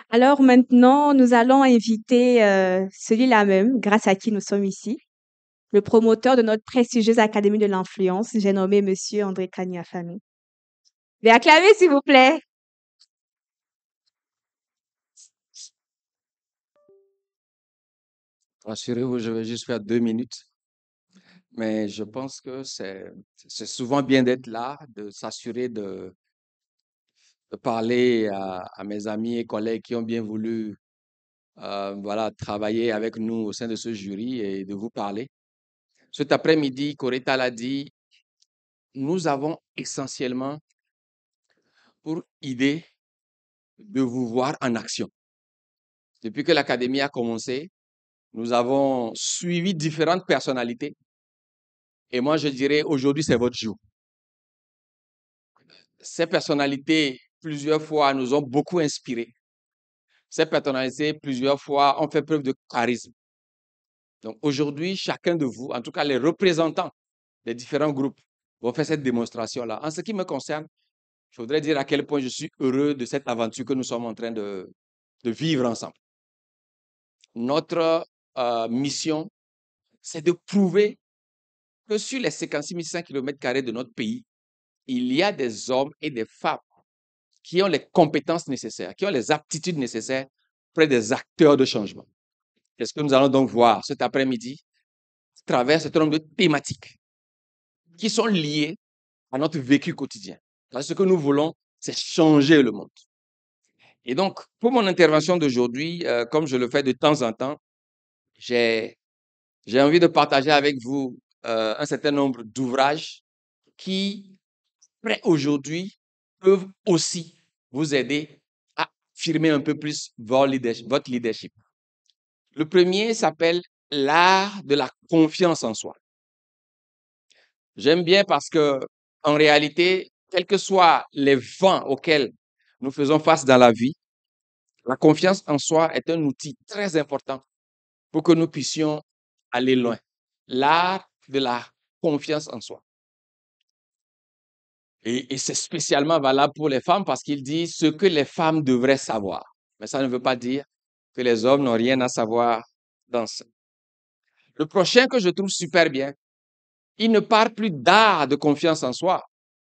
Alors maintenant, nous allons inviter celui-là même, grâce à qui nous sommes ici, le promoteur de notre prestigieuse Académie de l'influence. J'ai nommé Monsieur André Kanyafami. Veuillez acclamer, s'il vous plaît. Rassurez-vous, je vais juste faire 2 minutes, mais je pense que c'est souvent bien d'être là, de s'assurer de parler à mes amis et collègues qui ont bien voulu voilà, travailler avec nous au sein de ce jury et de vous parler. Cet après-midi, Coretta l'a dit, nous avons essentiellement pour idée de vous voir en action. Depuis que l'Académie a commencé, nous avons suivi différentes personnalités et moi je dirais aujourd'hui c'est votre jour. Ces personnalités, plusieurs fois, nous ont beaucoup inspirés. Ces personnalités, plusieurs fois, ont fait preuve de charisme. Donc aujourd'hui, chacun de vous, en tout cas les représentants des différents groupes, vont faire cette démonstration-là. En ce qui me concerne, je voudrais dire à quel point je suis heureux de cette aventure que nous sommes en train de vivre ensemble. Notre mission, c'est de prouver que sur les 56 500 km² de notre pays, il y a des hommes et des femmes qui ont les compétences nécessaires, qui ont les aptitudes nécessaires pour être des acteurs de changement. C'est ce que nous allons donc voir cet après-midi à travers un certain nombre de thématiques qui sont liées à notre vécu quotidien. Parce que ce que nous voulons, c'est changer le monde. Et donc, pour mon intervention d'aujourd'hui, comme je le fais de temps en temps, j'ai envie de partager avec vous un certain nombre d'ouvrages qui, après aujourd'hui, peuvent aussi vous aider à affirmer un peu plus votre leadership. Le premier s'appelle l'art de la confiance en soi. J'aime bien parce que, en réalité, quels que soient les vents auxquels nous faisons face dans la vie, la confiance en soi est un outil très important pour que nous puissions aller loin. L'art de la confiance en soi. Et c'est spécialement valable pour les femmes parce qu'il dit ce que les femmes devraient savoir. Mais ça ne veut pas dire que les hommes n'ont rien à savoir dans ça. Le prochain que je trouve super bien, il ne parle plus d'art de confiance en soi,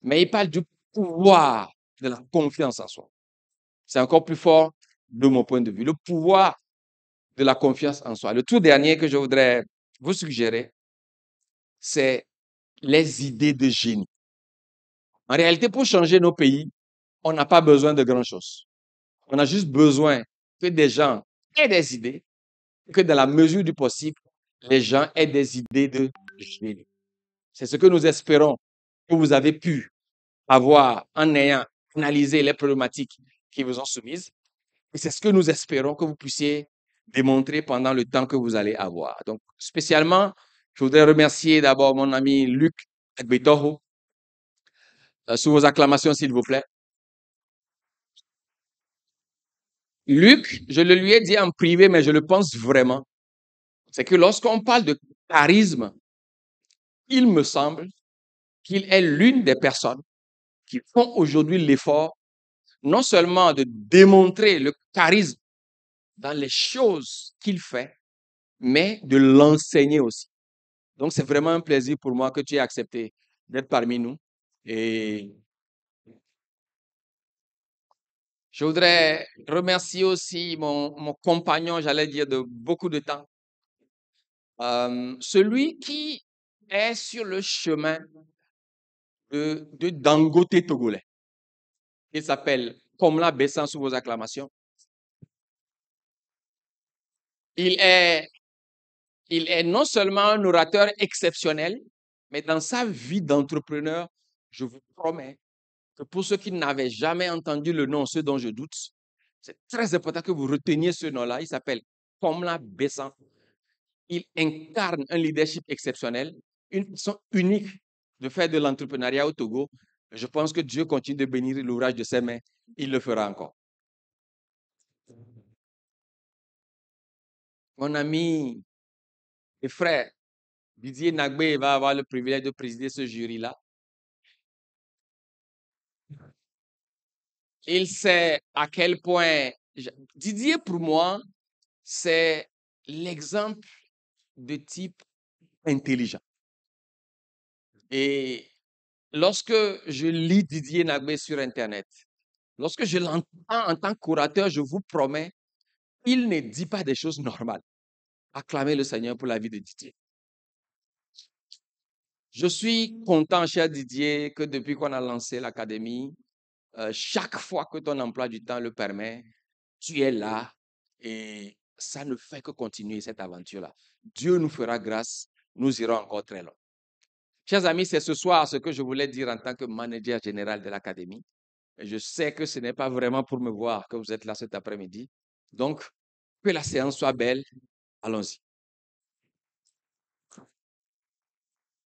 mais il parle du pouvoir de la confiance en soi. C'est encore plus fort de mon point de vue. Le pouvoir de la confiance en soi. Le tout dernier que je voudrais vous suggérer, c'est les idées de génie. En réalité, pour changer nos pays, on n'a pas besoin de grand-chose. On a juste besoin que des gens aient des idées, que dans la mesure du possible, les gens aient des idées de génie. C'est ce que nous espérons que vous avez pu avoir en ayant analysé les problématiques qui vous sont soumises. Et c'est ce que nous espérons que vous puissiez démontrer pendant le temps que vous allez avoir. Donc, spécialement, je voudrais remercier d'abord mon ami Luc Agbetoho. Sous vos acclamations, s'il vous plaît. Luc, je le lui ai dit en privé, mais je le pense vraiment. C'est que lorsqu'on parle de charisme, il me semble qu'il est l'une des personnes qui font aujourd'hui l'effort non seulement de démontrer le charisme dans les choses qu'il fait, mais de l'enseigner aussi. Donc, c'est vraiment un plaisir pour moi que tu aies accepté d'être parmi nous. Et je voudrais remercier aussi mon compagnon, j'allais dire, de beaucoup de temps, celui qui est sur le chemin de Dangote togolais. Il s'appelle Komla Bessan sous vos acclamations. Il est, il est non seulement un orateur exceptionnel, mais dans sa vie d'entrepreneur, je vous promets que pour ceux qui n'avaient jamais entendu le nom, ceux dont je doute, c'est très important que vous reteniez ce nom-là. Il s'appelle Komla Bessan. Il incarne un leadership exceptionnel, une façon unique de faire de l'entrepreneuriat au Togo. Je pense que Dieu continue de bénir l'ouvrage de ses mains. Il le fera encore. Mon ami et frère Didier Nagbé va avoir le privilège de présider ce jury-là. Il sait à quel point Didier, pour moi, c'est l'exemple de type intelligent. Et lorsque je lis Didier Nagbe sur Internet, lorsque je l'entends en tant qu'orateur, je vous promets, il ne dit pas des choses normales. Acclamez le Seigneur pour la vie de Didier. Je suis content, cher Didier, que depuis qu'on a lancé l'académie, chaque fois que ton emploi du temps le permet, tu es là et ça ne fait que continuer cette aventure-là. Dieu nous fera grâce, nous irons encore très loin. Chers amis, c'est ce soir ce que je voulais dire en tant que manager général de l'académie. Je sais que ce n'est pas vraiment pour me voir que vous êtes là cet après-midi. Donc, que la séance soit belle. Allons-y.